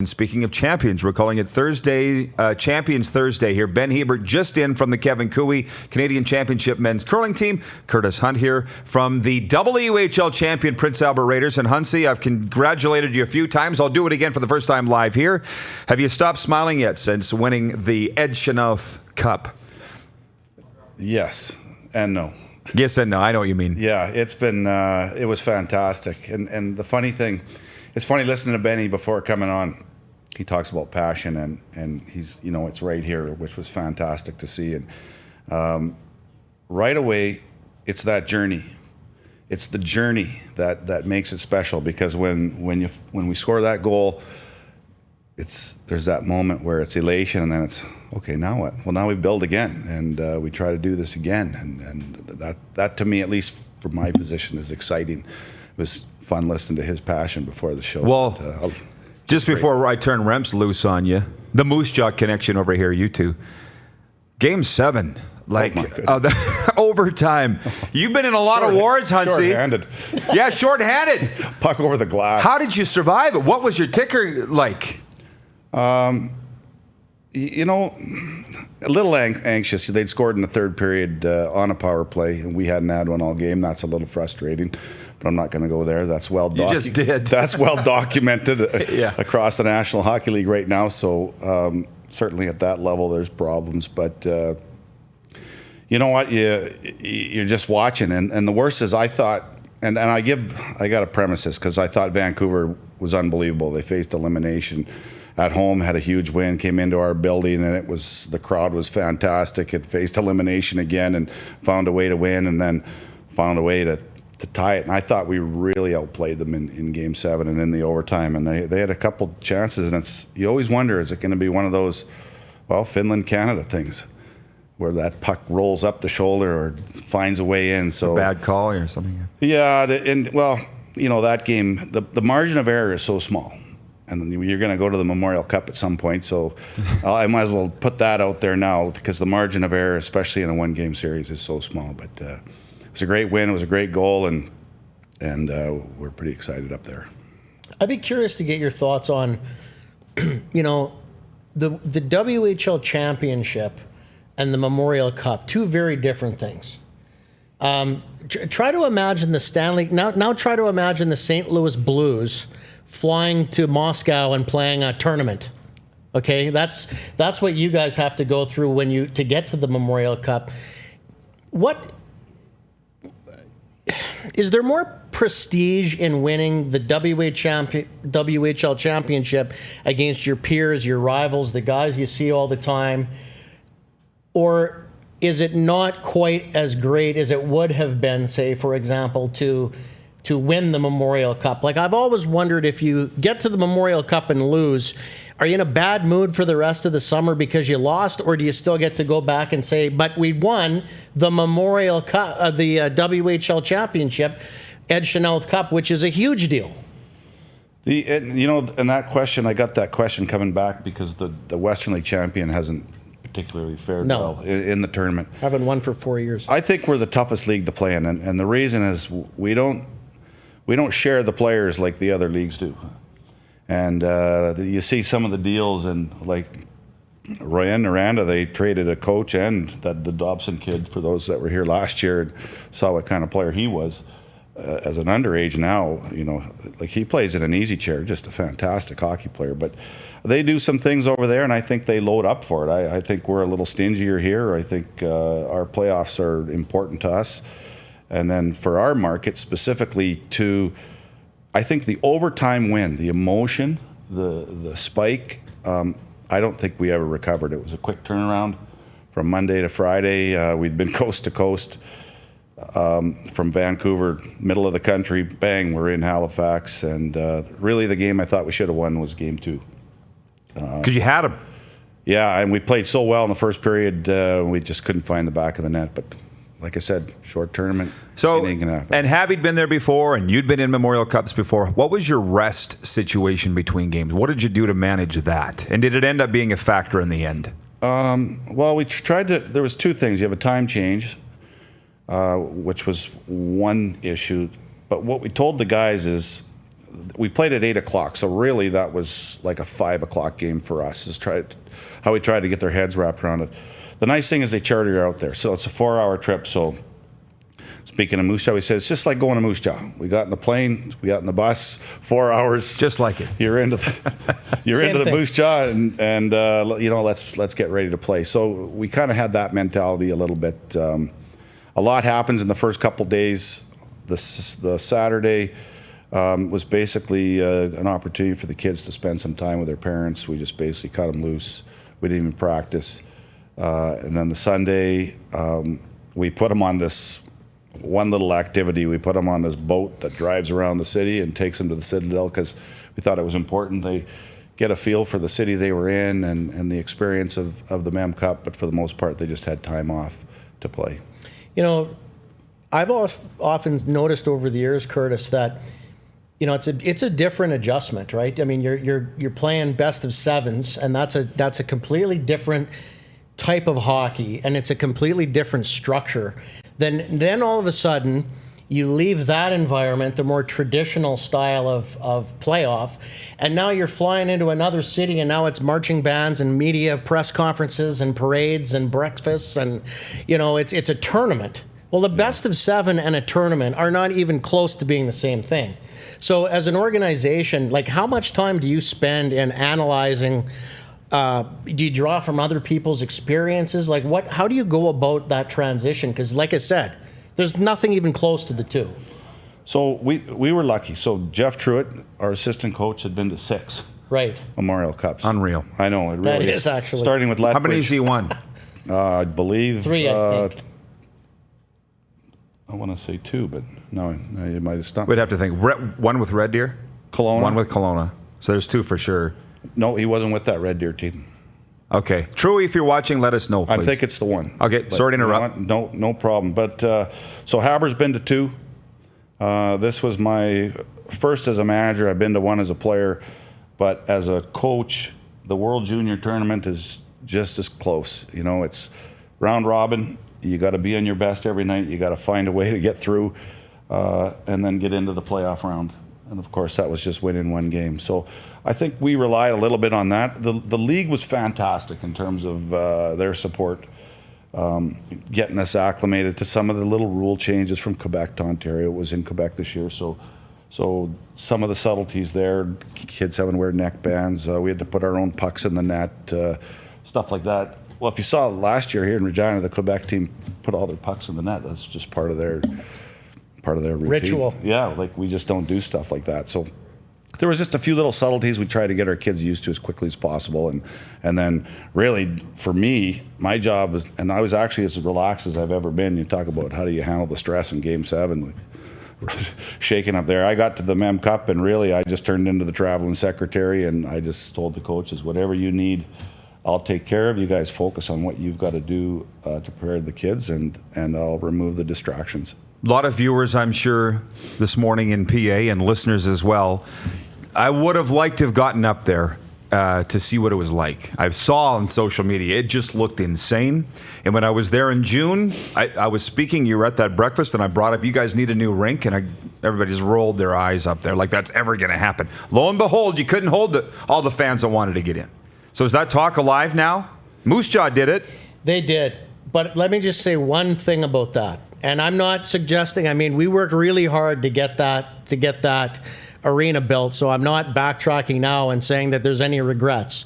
And speaking of champions, we're calling it Thursday, Champions Thursday here. Ben Hebert just in from the Kevin Cooey Canadian Championship men's curling team. Curtis Hunt here from the WHL champion Prince Albert Raiders. And Huntsy, I've congratulated you a few times. I'll do it again for the first time live here. Have you stopped smiling yet since winning the Ed Chenault Cup? Yes and no. Yes and no. I know what you mean. Yeah, it's been, it was fantastic. And the funny thing, it's funny listening to Benny before coming on. He talks about passion and he's, you know, it's right here, which was fantastic to see. And right away, it's that journey. It's the journey that makes it special, because when we score that goal, there's that moment where it's elation, and then it's, okay, now what? Well, now we build again, and we try to do this again. And that to me, at least for my position, is exciting. It was fun listening to his passion before the show. Well, just before I turn Remps loose on you, the Moose Jaw connection over here, you two. Game 7, like overtime. You've been in a lot of wars, Huntsy. Short-handed. Yeah, short-handed. Puck over the glass. How did you survive it? What was your ticker like? You know, a little anxious. They'd scored in the third period on a power play, and we hadn't had one all game. That's a little frustrating, but I'm not going to go there. That's well documented. You just did. That's well documented yeah. across the National Hockey League right now. So certainly at that level, there's problems. But you know what? You're just watching, and the worst is I thought, and I got to premise this because I thought Vancouver was unbelievable. They faced elimination at home, had a huge win, came into our building, and the crowd was fantastic. It faced elimination again and found a way to win, and then found a way to tie it. And I thought we really outplayed them in Game 7 and in the overtime. And they had a couple chances, and you always wonder, is it going to be one of those, well, Finland-Canada things, where that puck rolls up the shoulder or finds a way in? So a bad call or something. Yeah, and well, you know, that game, the margin of error is so small. And you're going to go to the Memorial Cup at some point, so I might as well put that out there now, because the margin of error, especially in a one-game series, is so small. But it was a great win. It was a great goal, and we're pretty excited up there. I'd be curious to get your thoughts on, you know, the WHL Championship and the Memorial Cup, two very different things. Try to imagine the Stanley. Now try to imagine the St. Louis Blues flying to Moscow and playing a tournament. Okay, that's what you guys have to go through to get to the Memorial Cup. What is there more prestige in winning the WHL Championship against your peers, your rivals, the guys you see all the time, or is it not quite as great as it would have been, say, for example, to win the Memorial Cup? Like, I've always wondered, if you get to the Memorial Cup and lose, are you in a bad mood for the rest of the summer because you lost, or do you still get to go back and say, but we won the Memorial Cup, the WHL Championship, Ed Chenault Cup, which is a huge deal? You know, and that question, I got that question coming back because the Western League champion hasn't particularly fared well in the tournament. Haven't won for 4 years. I think we're the toughest league to play in, and the reason is we don't share the players like the other leagues do. And you see some of the deals, and like Ryan Naranda, they traded a coach and the Dobson kid, for those that were here last year and saw what kind of player he was as an underage now. You know, like, he plays in an easy chair, just a fantastic hockey player. But they do some things over there, and I think they load up for it. I think we're a little stingier here. I think our playoffs are important to us. And then for our market specifically, I think the overtime win, the emotion, the spike, I don't think we ever recovered. It was a quick turnaround from Monday to Friday. We'd been coast to coast from Vancouver, middle of the country, bang, we're in Halifax. And really the game I thought we should have won was Game 2. Because you had them. Yeah, and we played so well in the first period, we just couldn't find the back of the net. But like I said, short tournament. So, ain't gonna happen. and Habby'd been there before, and you'd been in Memorial Cups before. What was your rest situation between games? What did you do to manage that? And did it end up being a factor in the end? Well, we tried to. There was two things. You have a time change, which was one issue. But what we told the guys is, we played at 8 o'clock. So really that was like a 5 o'clock game for us, is how we tried to get their heads wrapped around it. The nice thing is they charter you out there. So it's a 4-hour trip. So speaking of Moose Jaw, we said, it's just like going to Moose Jaw. We got in the plane, we got in the bus, 4 hours. Just like it. You're into the Moose Jaw, and let's get ready to play. So we kind of had that mentality a little bit. A lot happens in the first couple days. The Saturday was basically an opportunity for the kids to spend some time with their parents. We just basically cut them loose. We didn't even practice. And then the Sunday, we put them on this one little activity. We put them on this boat that drives around the city and takes them to the Citadel, because we thought it was important they get a feel for the city they were in and the experience of the Mem Cup. But for the most part, they just had time off to play. You know, I've often noticed over the years, Curtis, that it's a different adjustment, right? I mean, you're playing best of sevens, and that's a completely different type of hockey, and it's a completely different structure. Then all of a sudden, you leave that environment, the more traditional style of playoff, and now you're flying into another city, and now it's marching bands and media press conferences and parades and breakfasts, and it's a tournament. Well, the best of seven and a tournament are not even close to being the same thing. So as an organization, like, how much time do you spend in analyzing? Do you draw from other people's experiences? Like, how do you go about that transition? Because like I said, there's nothing even close to the two. So we were lucky. So Jeff Truitt, our assistant coach, had been to 6 Memorial Cups. Unreal. I know, it really that is actually. Starting with Lethbridge. How many has he won? I believe 3, I think. I want to say 2, but no, you might have stumped. We'd have to think. One with Red Deer? Kelowna. One with Kelowna. So there's 2 for sure. No, he wasn't with that Red Deer team. Okay. Truey, if you're watching, let us know, please. I think it's the one. Okay, But sorry to interrupt. you know what? No problem. But so Haber's been to 2. This was my first as a manager. I've been to 1 as a player. But as a coach, the World Junior Tournament is just as close. It's round robin. You got to be on your best every night. You got to find a way to get through and then get into the playoff round. And of course, that was just winning 1 game. So I think we relied a little bit on that. The league was fantastic in terms of their support, getting us acclimated to some of the little rule changes from Quebec to Ontario. It was in Quebec this year, so some of the subtleties there, kids having to wear neck bands. We had to put our own pucks in the net, stuff like that. Well, if you saw last year here in Regina, the Quebec team put all their pucks in the net. That's just part of their routine. Ritual. Yeah, like we just don't do stuff like that. So there was just a few little subtleties we tried to get our kids used to as quickly as possible. And then really, for me, my job was, and I was actually as relaxed as I've ever been. You talk about how do you handle the stress in Game 7, shaking up there. I got to the Mem Cup, and really I just turned into the traveling secretary, and I just told the coaches, whatever you need, I'll take care of. You guys focus on what you've got to do to prepare the kids, and I'll remove the distractions. A lot of viewers, I'm sure, this morning in PA, and listeners as well. I would have liked to have gotten up there to see what it was like. I saw on social media, it just looked insane. And when I was there in June, I was speaking, you were at that breakfast, and I brought up, you guys need a new rink, and everybody just rolled their eyes up there like that's ever going to happen. Lo and behold, you couldn't hold all the fans that wanted to get in. So is that talk alive now? Moose Jaw did it. They did. But let me just say one thing about that. And I'm not suggesting, we worked really hard to get that arena built, so I'm not backtracking now and saying that there's any regrets.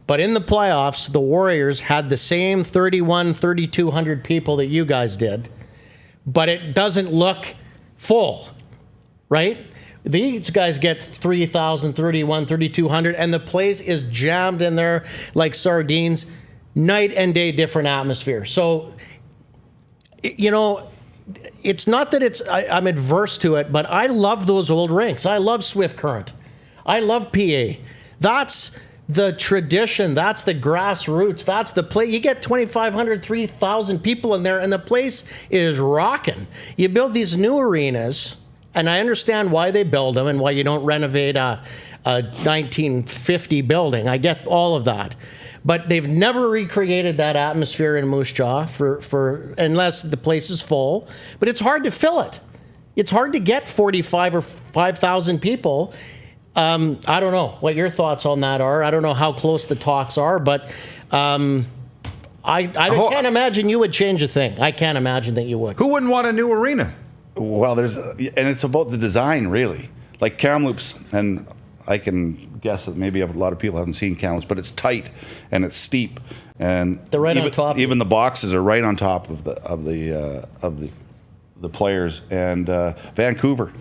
But in the playoffs, the Warriors had the same 3,200 people that you guys did, but it doesn't look full, right? These guys get 3,000, 3,200, and the place is jammed in there like sardines. Night and day different atmosphere. So, it's not that I'm adverse to it, but I love those old rinks. I love Swift Current. I love PA. That's the tradition. That's the grassroots. That's the play. You get 2,500, 3,000 people in there, and the place is rocking. You build these new arenas, and I understand why they build them and why you don't renovate a 1950 building. I get all of that. But they've never recreated that atmosphere in Moose Jaw for unless the place is full. But it's hard to fill it. it's hard to get 45 or 5,000 people. I don't know what your thoughts on that are. I don't know how close the talks are, but I can't imagine you would change a thing. I can't imagine that you would. Who wouldn't want a new arena? Well, and it's about the design, really. Like Kamloops, and I can guess that maybe a lot of people haven't seen Kamloops, but it's tight and it's steep, and they're right on top. Even the boxes are right on top of the players. And Vancouver,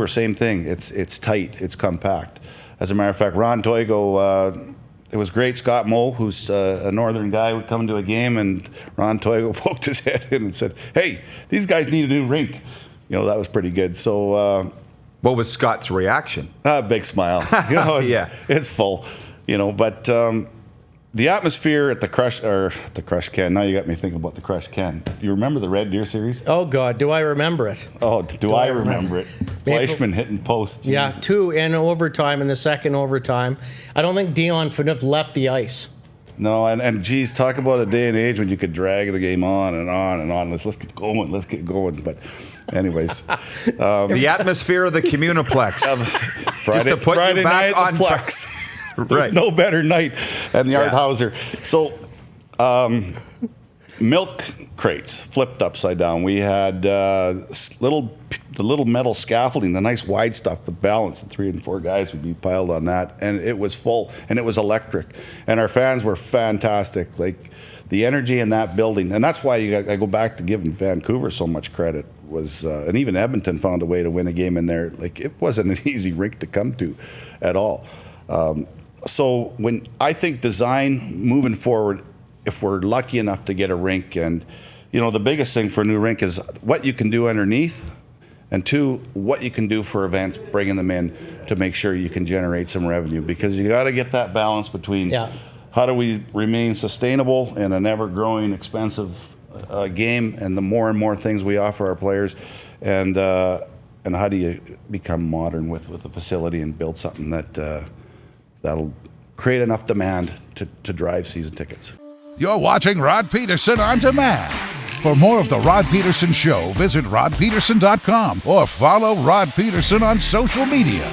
same thing. It's tight, it's compact. As a matter of fact, Ron Toigo. It was great. Scott Moe, who's a northern guy, would come to a game, and Ron Toigo poked his head in and said, "Hey, these guys need a new rink." That was pretty good. So, what was Scott's reaction? Big smile. Yeah, it's full. But the atmosphere at the Crush Ken. Now you got me thinking about the Crush Ken. Do you remember the Red Deer series? Oh God, do I remember it? Oh, do I remember it? Fleischman hitting post. Yeah, 2 in overtime, in the second overtime. I don't think Dion Phaneuf left the ice. No, and geez, talk about a day and age when you could drag the game on and on and on. Let's get going. But anyways, the atmosphere of the Communiplex. Friday, just to put Friday you back night on the Plex. There's right. no better night than the Art Hauser. So, milk crates flipped upside down. We had the little metal scaffolding, the nice wide stuff with balance. And 3 and 4 guys would be piled on that, and it was full, and it was electric. And our fans were fantastic. Like the energy in that building, and that's why I go back to giving Vancouver so much credit. Was and even Edmonton found a way to win a game in there. Like it wasn't an easy rink to come to, at all. So when I think design moving forward, if we're lucky enough to get a rink, and the biggest thing for a new rink is what you can do underneath, and 2, what you can do for events, bringing them in to make sure you can generate some revenue, because you got to get that balance between how do we remain sustainable in an ever-growing, expensive game, and the more and more things we offer our players, and how do you become modern with the facility and build something that'll create enough demand to drive season tickets. You're watching Rod Pedersen On Demand. For more of The Rod Pedersen Show, visit rodpedersen.com or follow Rod Pedersen on social media.